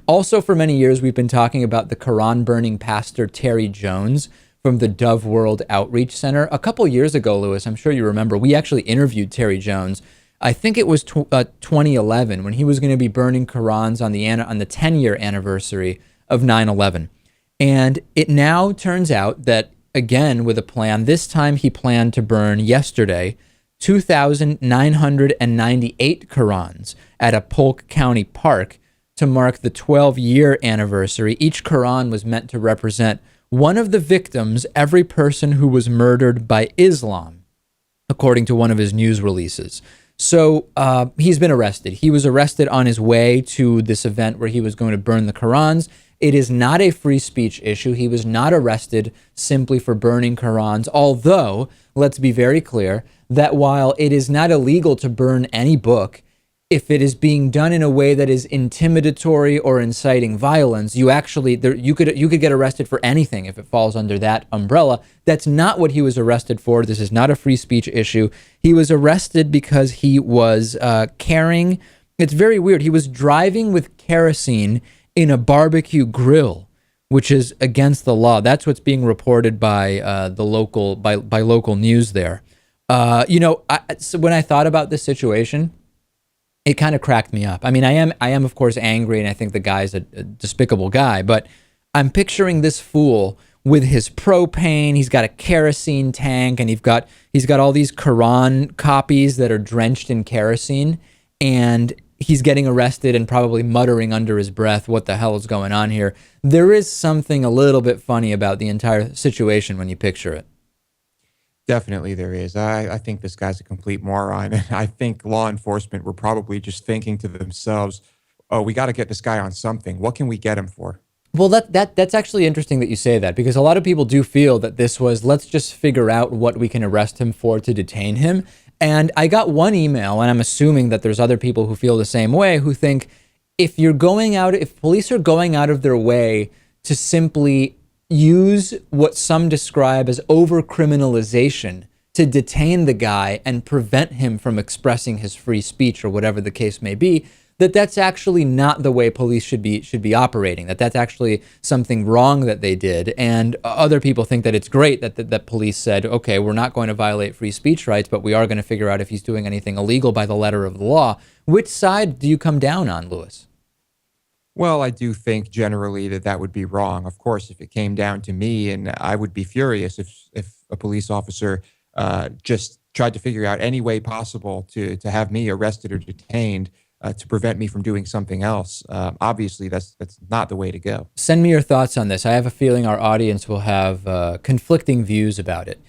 Also, for many years, we've been talking about the Koran-burning pastor Terry Jones from the Dove World Outreach Center. A couple years ago, Lewis, I'm sure you remember, we actually interviewed Terry Jones. I think it was 2011 when he was going to be burning Korans on the 10-year anniversary of 9/11. And it now turns out that, again, with a plan, this time he planned to burn yesterday 2,998 Korans at a Polk County park to mark the 12-year anniversary. Each Koran was meant to represent one of the victims, every person who was murdered by Islam, according to one of his news releases. So he's been arrested. He was arrested on his way to this event where he was going to burn the Korans. It is not a free speech issue. He was not arrested simply for burning Korans, although, let's be very clear, that while it is not illegal to burn any book, if it is being done in a way that is intimidatory or inciting violence, you could get arrested for anything if it falls under that umbrella. That's not what he was arrested for. This is not a free speech issue. He was arrested because he was carrying. It's very weird. He was driving with kerosene in a barbecue grill, which is against the law. That's what's being reported by the local news there. So when I thought about this situation, it kind of cracked me up. I mean, I am of course angry, and I think the guy's a despicable guy, but I'm picturing this fool with his propane. He's got a kerosene tank, and he's got all these Quran copies that are drenched in kerosene, and he's getting arrested and probably muttering under his breath, what the hell is going on here? There is something a little bit funny about the entire situation when you picture it. Definitely there is. I think this guy's a complete moron. And I think law enforcement were probably just thinking to themselves, oh, we got to get this guy on something. What can we get him for? Well, that's actually interesting that you say that, because a lot of people do feel that this was, let's just figure out what we can arrest him for to detain him. And I got one email, and I'm assuming that there's other people who feel the same way, who think if police are going out of their way to simply use what some describe as over-criminalization to detain the guy and prevent him from expressing his free speech or whatever the case may be, that's actually not the way police should be operating, that's actually something wrong that they did. And other people think that it's great that police said, okay, we're not going to violate free speech rights, but we are going to figure out if he's doing anything illegal by the letter of the law. Which side do you come down on, Lewis? Well, I do think generally that would be wrong. Of course, if it came down to me, and I would be furious if a police officer just tried to figure out any way possible to have me arrested or detained to prevent me from doing something else. Obviously, that's not the way to go. Send me your thoughts on this. I have a feeling our audience will have conflicting views about it.